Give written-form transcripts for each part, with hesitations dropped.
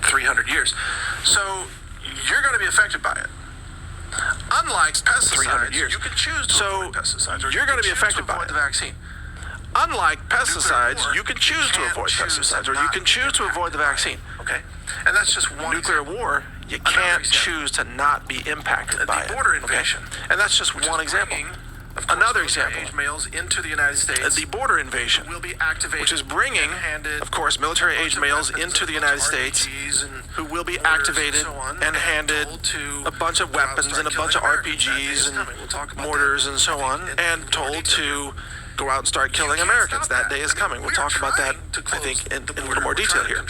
300 years. So you're going to be affected by it. Unlike pesticides, you can choose to avoid pesticides, or you're going to be affected by the vaccine. Unlike pesticides, you can choose to avoid pesticides, or you can choose to avoid the vaccine. Okay, and that's just one. Nuclear war, you can't choose to not be impacted by it. The border invasion, and that's just one example. Another example, males into the United States. The border invasion will be activated, which is bringing, of course, military-age males into the United States, who will be activated and handed a bunch of weapons and a bunch of RPGs and mortars and so on, and told to go out and start killing Americans. That day is coming. We'll talk about that, I think, in a little more detail here.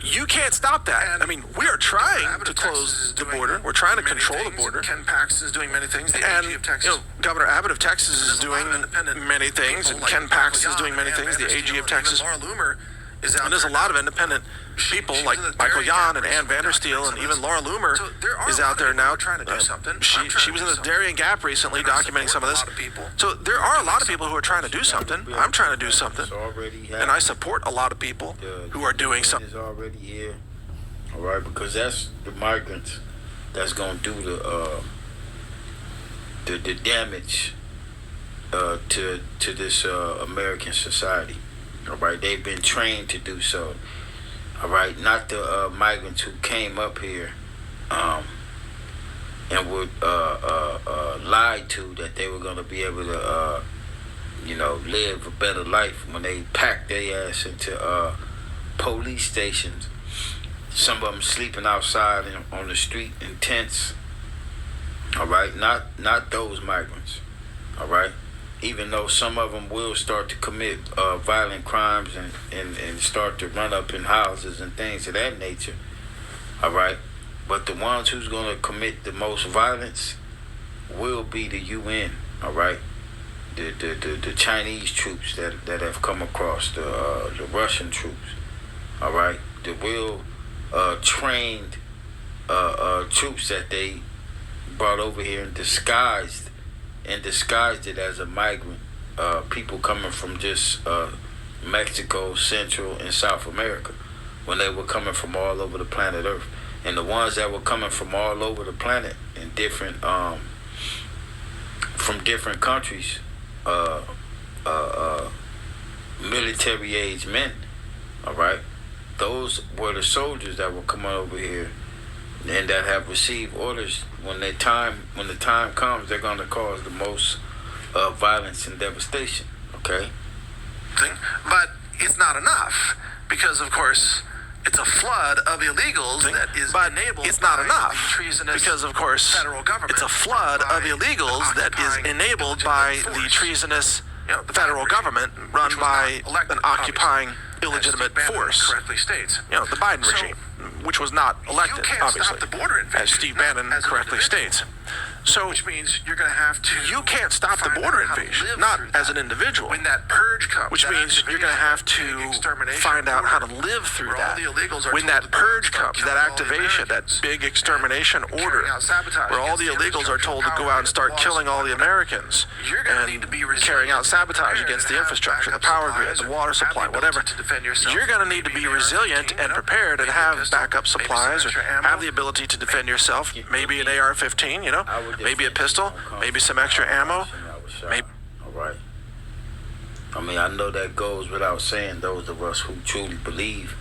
You can't stop that. I mean, we are trying to close the border. We're trying to control the border. Ken Paxton is doing many things. The AG of Texas. Governor Abbott of Texas is doing many things, and Ken Paxton is doing many things. The AG of Texas. And there's a lot of independent people like Michael Yon and Ann Vandersteel, and even Laura Loomer is out there now trying to do something. She was in the Darien Gap recently documenting some of this. So there are a lot of people who are trying to do something. I'm trying to do something, and I support a lot of people who are doing something. It's already here, all right, because that's the migrants that's going to do the damage to this American society. All right, they've been trained to do so. All right, not the migrants who came up here and were lied to that they were going to be able to, live a better life when they packed their ass into police stations. Some of them sleeping outside on the street in tents. All right, not those migrants. All right. Even though some of them will start to commit violent crimes and start to run up in houses and things of that nature, all right? But the ones who's going to commit the most violence will be the UN, all right? The Chinese troops that have come across, the Russian troops, all right? The real trained troops that they brought over here and disguised it as a migrant, people coming from just Mexico, Central, and South America, when they were coming from all over the planet Earth. And the ones that were coming from all over the planet in different, from different countries, military-age men, all right? Those were the soldiers that were coming over here and that have received orders when the time comes, they're going to cause the most violence and devastation. Okay. But it's not enough because, of course, it's a flood of illegals that is enabled. It's not enough because, of course, federal government. It's a flood of illegals that is enabled by the treasonous federal government run by an occupying illegitimate force. Correctly states. The Biden regime, which was not elected, obviously, as Steve Bannon correctly states. So, which means you're going to have to. You can't stop the border invasion, not as an individual. When that purge comes, which means you're going to have to find out how to live through that. When that purge comes, that activation, that big extermination order, where all the illegals are told to go out and start killing all the Americans and carrying out sabotage against the infrastructure, the power grid, the water supply, whatever. You're going to need to be resilient and prepared and have backup supplies or have the ability to defend yourself. Maybe an AR-15, maybe a pistol, maybe some extra ammo. Maybe. All right. I mean, I know that goes without saying, those of us who truly believe,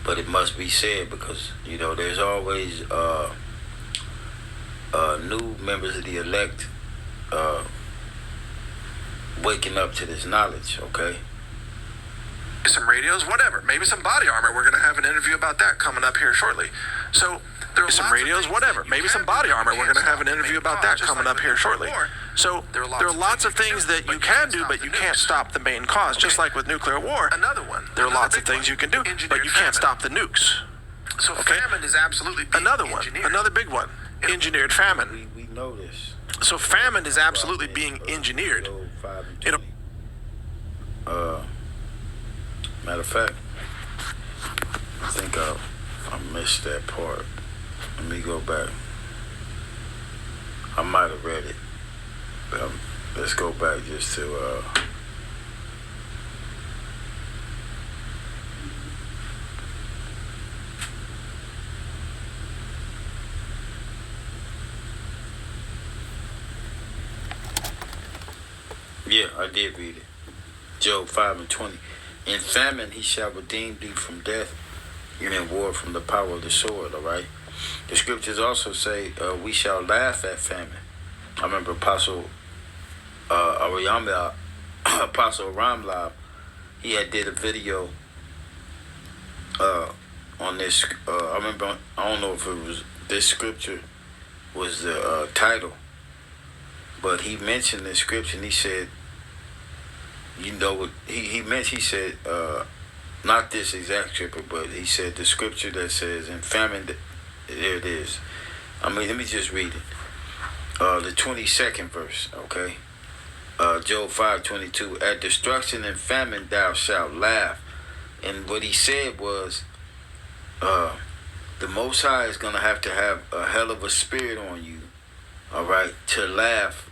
but it must be said because, there's always new members of the elect waking up to this knowledge, okay? Some radios, whatever. Maybe some body armor. Are going to have an interview about that coming up here shortly. So there are some radios, whatever. Maybe some body armor. We're going to have an interview about that coming up here shortly. So there are lots of things that you can do, but you can't stop the main cause. Just like with nuclear war, there are lots of things you can do, but you can't stop the nukes. So famine is absolutely another one, another big one. Engineered famine. We know this. So famine is absolutely being engineered. Matter of fact, I think I missed that part. Let me go back. I might have read it. But let's go back just to Yeah, I did read it. Job 5:20. In famine he shall redeem thee from death, and in war from the power of the sword. All right. The scriptures also say we shall laugh at famine. I remember Apostle Apostle Ramlab, he had did a video on this. I remember, I don't know if it was this scripture was the title, but he mentioned this scripture and he said, you know what he said, not this exact scripture, but he said the scripture that says in famine, there it is. I mean, let me just read it. The 22nd verse, okay? Job 5:22. At destruction and famine thou shalt laugh. And what he said was, the Most High is going to have a hell of a spirit on you, all right, to laugh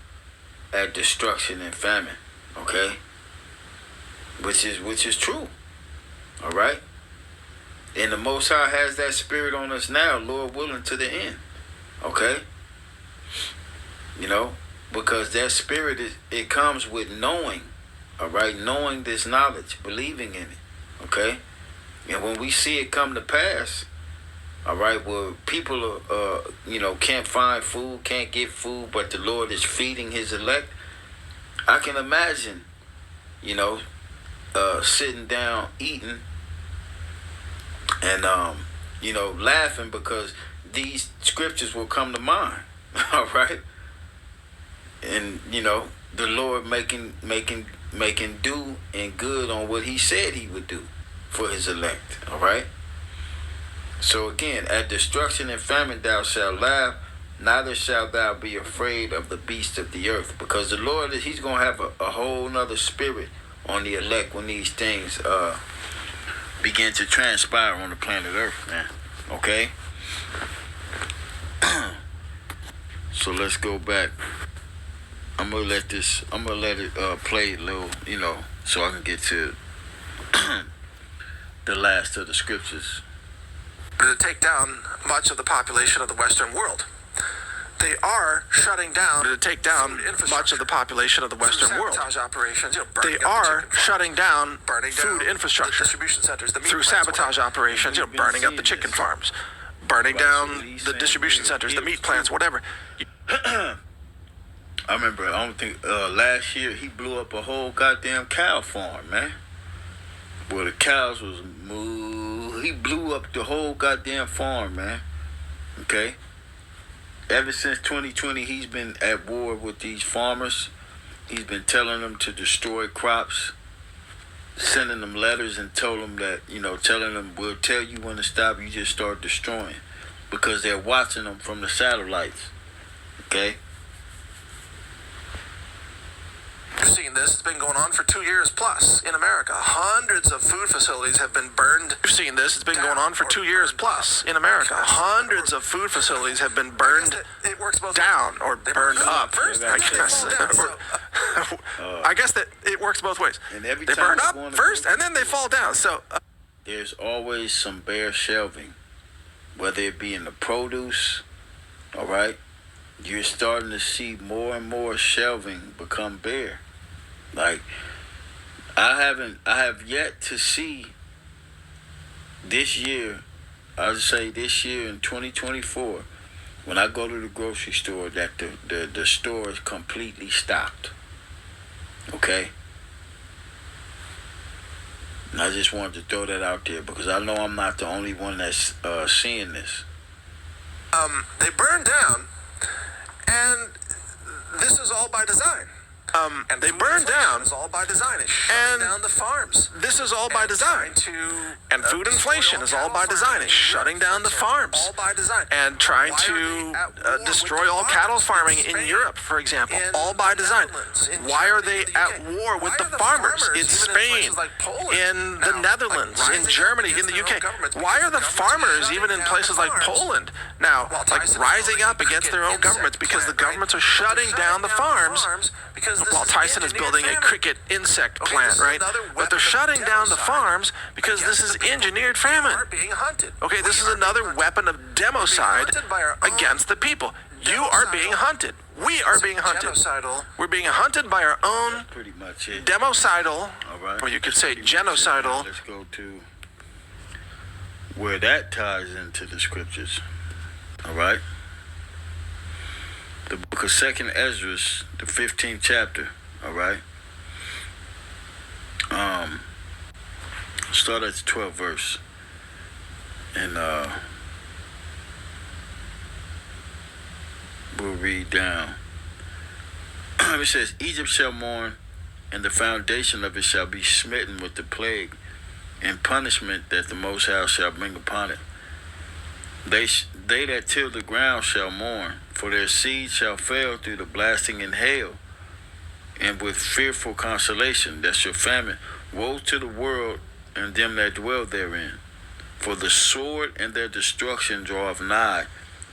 at destruction and famine, okay? Which is true, all right? And the Most High has that spirit on us now, Lord willing, to the end, okay? You know, because that spirit, it comes with knowing, all right? Knowing this knowledge, believing in it, okay? And when we see it come to pass, all right, where people can't find food, can't get food, but the Lord is feeding his elect, I can imagine, sitting down, eating, and, laughing because these scriptures will come to mind, all right? And, the Lord making do and good on what he said he would do for his elect, all right? So again, at destruction and famine thou shalt laugh, neither shalt thou be afraid of the beasts of the earth, because the Lord, he's going to have a whole nother spirit on the elect when these things begin to transpire on the planet Earth, man. Okay? So let's go back. I'm gonna let it play a little, so I can get to the last of the scriptures. To take down much of the population of the Western world. They are shutting down to take down much of the population of the Western world. Operations, they are shutting down food infrastructure distribution centers, through sabotage operations, burning up the chicken farms, burning down the distribution centers, the meat plants, whatever. I remember, I don't think last year he blew up a whole goddamn cow farm, man. Where the cows was moo. He blew up the whole goddamn farm, man. Okay? Ever since 2020, he's been at war with these farmers. He's been telling them to destroy crops, sending them letters and told them that, telling them, we'll tell you when to stop, you just start destroying. Because they're watching them from the satellites. Okay? You've seen this. It's been going on for 2 years plus in America. Hundreds of food facilities have been burned. You've seen this. It's been going on for 2 years plus in America. Hundreds of food facilities have been burned down or burned up, I guess. I guess that it works both ways. They burn up first and then they fall down. So there's always some bare shelving, whether it be in the produce, all right? You're starting to see more and more shelving become bare. Like, I have yet to see this year, I'd say this year in 2024, when I go to the grocery store, that the store is completely stocked. Okay? And I just wanted to throw that out there because I know I'm not the only one that's seeing this. They burn down, and this is all by design. And they burn down. Is all by design. It's shutting down the farms. This is all by design. And food inflation is all by design. It's shutting down the farms. All by design. And trying to destroy all cattle farming in Europe, for example. All by design. Why are they at war with the farmers in Spain, in the Netherlands, in Germany, in the UK? Why are the farmers even in places like Poland now like rising up against their own governments? Because the governments are shutting down the farms because while Tyson is building a cricket insect plant, right? But they're shutting down the farms because this is engineered famine. Okay, this is another weapon of democide against the people. You are being hunted. We are being hunted. We're being hunted by our own. That's pretty much it. Democidal, All right. or you could say genocidal. Let's go to where that ties into the scriptures. All right. The book of 2nd Esdras, the 15th chapter. All right. Start at the 12th verse. And we'll read down. It says, Egypt shall mourn, and the foundation of it shall be smitten with the plague and punishment that the Most High shall bring upon it. They that till the ground shall mourn, for their seed shall fail through the blasting and hail, and with fearful consolation, that shall famine. Woe to the world and them that dwell therein, for the sword and their destruction draweth nigh,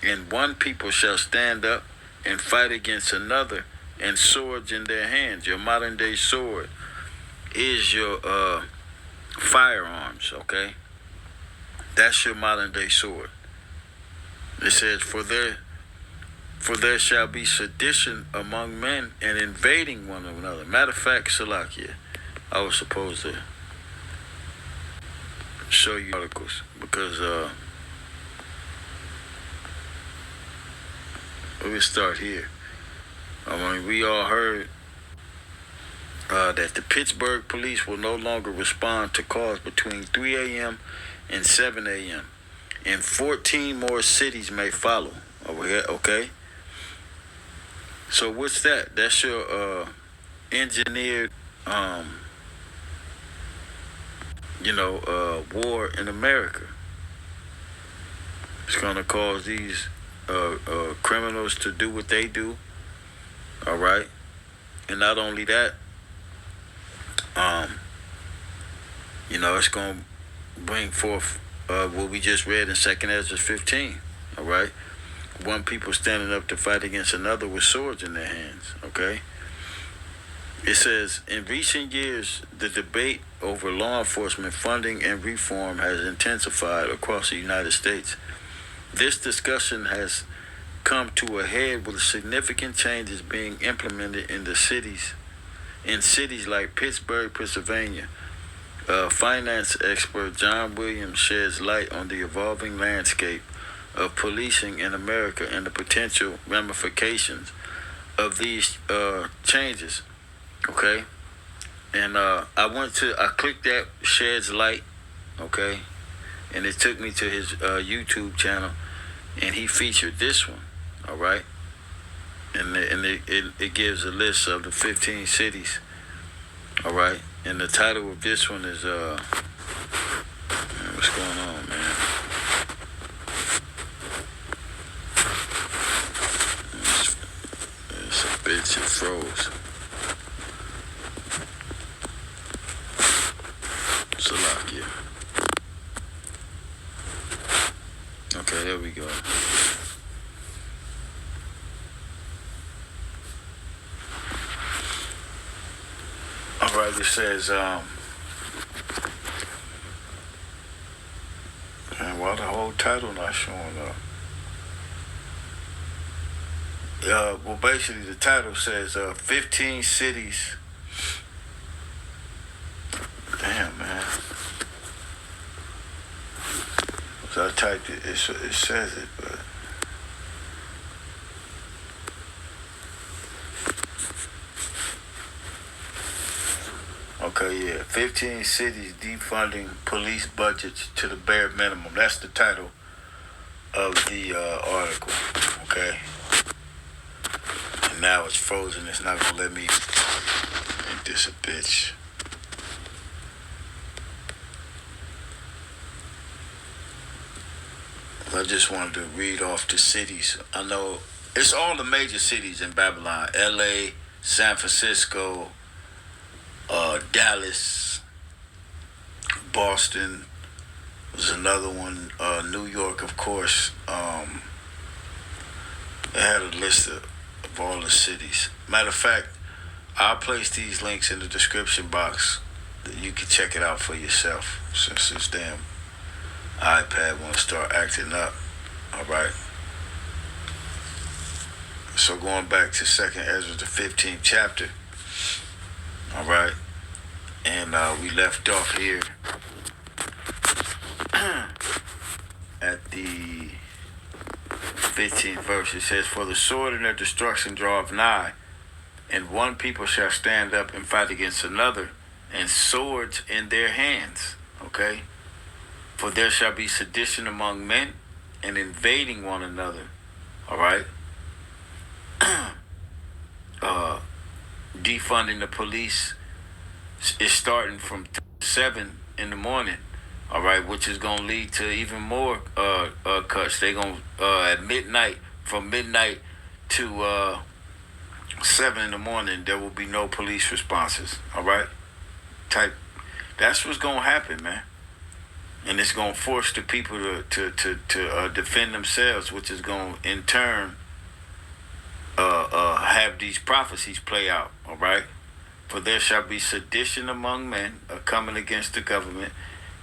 and one people shall stand up and fight against another, and swords in their hands. Your modern day sword is your firearms, okay? That's your modern day sword. It says, for there shall be sedition among men and invading one another. Matter of fact, Salakia, I was supposed to show you articles because let me start here. I mean, we all heard that the Pittsburgh police will no longer respond to calls between 3 a.m. and 7 a.m. and 14 more cities may follow over here, okay? So what's that? That's your engineered, war in America. It's going to cause these criminals to do what they do, all right? And not only that, it's going to bring forth what we just read in 2nd Esdras 15, all right? One people standing up to fight against another with swords in their hands, okay? It says, in recent years, the debate over law enforcement funding and reform has intensified across the United States. This discussion has come to a head with significant changes being implemented in cities like Pittsburgh, Pennsylvania. Finance expert John Williams sheds light on the evolving landscape of policing in America and the potential ramifications of these changes. Okay, and I clicked that sheds light. Okay, and it took me to his YouTube channel, and he featured this one. All right, and it gives a list of the 15 cities. All right, and the title of this one is man, what's going on, man? It's a bitch. It froze. Salakia. Okay, there we go. All right, it says, man, why the whole title not showing up? Well, basically, the title says 15 cities. Damn, man. So I typed it. It says it, but okay, yeah. 15 cities defunding police budgets to the bare minimum. That's the title of the article. Okay. And now it's frozen. It's not gonna let me make this a bitch. I just wanted to read off the cities. I know it's all the major cities in Babylon. LA, San Francisco, Dallas, Boston was another one. New York, of course. They had a list of all the cities. Matter of fact, I'll place these links in the description box. You can check it out for yourself since this damn iPad won't start acting up. All right. So going back to 2nd Esdras, the 15th chapter. All right. And we left off here at the 15th verse. It says, "For the sword and their destruction draweth nigh, and one people shall stand up and fight against another, and swords in their hands." Okay? "For there shall be sedition among men, and invading one another." All right? Defunding the police is starting from 7 in the morning. All right, which is going to lead to even more cuts. They're going to, at midnight, from midnight to 7 in the morning, there will be no police responses. All right? That's what's going to happen, man. And it's going to force the people to defend themselves, which is going to, in turn, have these prophecies play out. All right? "For there shall be sedition among men, coming against the government,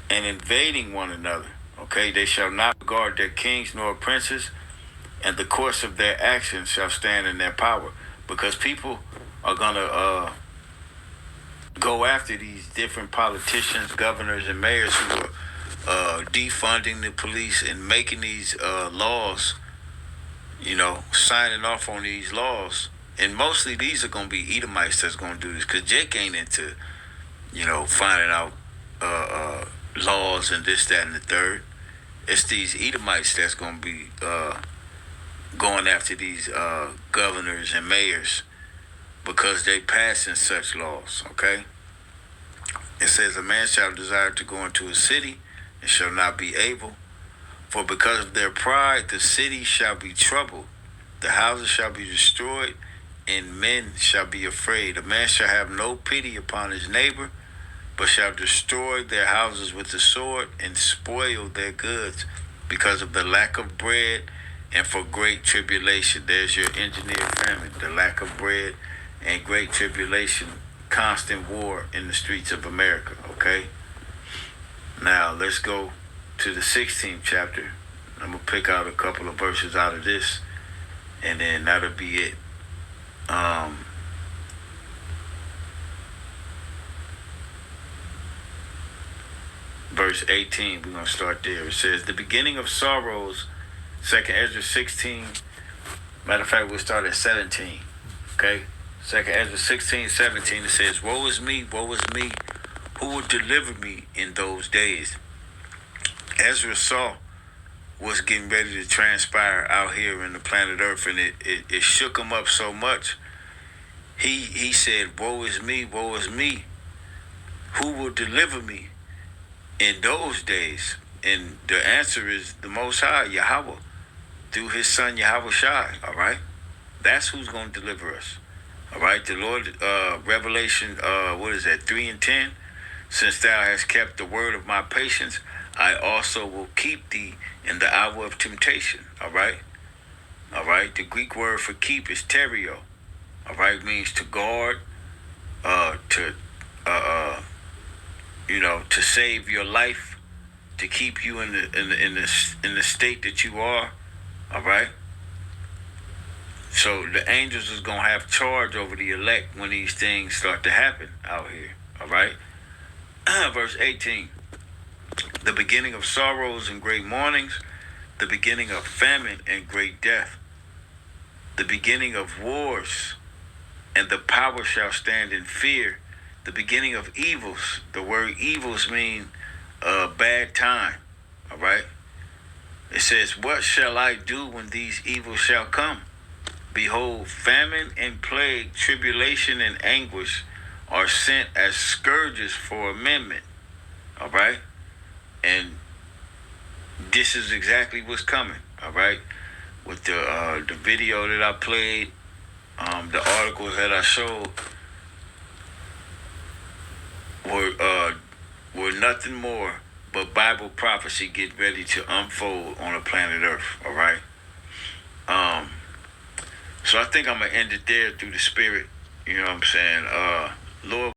and invading one another." Okay? "They shall not regard their kings nor princes, and the course of their actions shall stand in their power." Because people are going to go after these different politicians, governors, and mayors who are defunding the police and making these laws, signing off on these laws. And mostly these are going to be Edomites that's going to do this, because Jake ain't into, finding out laws and this, that, and the third. It's these Edomites that's going to be going after these governors and mayors because they passing such laws, okay? It says, "A man shall desire to go into a city and shall not be able. For because of their pride, the city shall be troubled. The houses shall be destroyed, and men shall be afraid. A man shall have no pity upon his neighbor, but shall destroy their houses with the sword and spoil their goods because of the lack of bread and for great tribulation." There's your engineered famine. The lack of bread and great tribulation, constant war in the streets of America, okay? Now, let's go to the 16th chapter. I'm going to pick out a couple of verses out of this, and then that'll be it. Verse 18, we're going to start there. It says, "The beginning of sorrows," 2nd Esdras 16. Matter of fact, we'll start at 17. Okay? 2nd Esdras 16, 17, it says, woe is me, who will deliver me in those days?" Ezra saw what's getting ready to transpire out here in the planet Earth, and it shook him up so much. He said, woe is me, who will deliver me in those days? And the answer is the Most High, Yahweh, through his son Yahweh Shai, all right? That's who's going to deliver us, all right? The Lord, Revelation, 3 and 10, "Since thou hast kept the word of my patience, I also will keep thee in the hour of temptation," all right? All right, the Greek word for keep is terio, all right? Means to guard, to save your life, to keep you in the state that you are, all right? So the angels is gonna have charge over the elect when these things start to happen out here, all right? Verse 18, "The beginning of sorrows and great mournings, the beginning of famine and great death, the beginning of wars, and the power shall stand in fear, the beginning of evils." The word evils mean bad time, all right? It says, "What shall I do when these evils shall come? Behold, famine and plague, tribulation and anguish are sent as scourges for amendment," all right? And this is exactly what's coming, all right? With the video that I played, the articles that I showed were nothing more but Bible prophecy getting ready to unfold on the planet Earth, all right? So I think I'm going to end it there through the Spirit. You know what I'm saying? Lower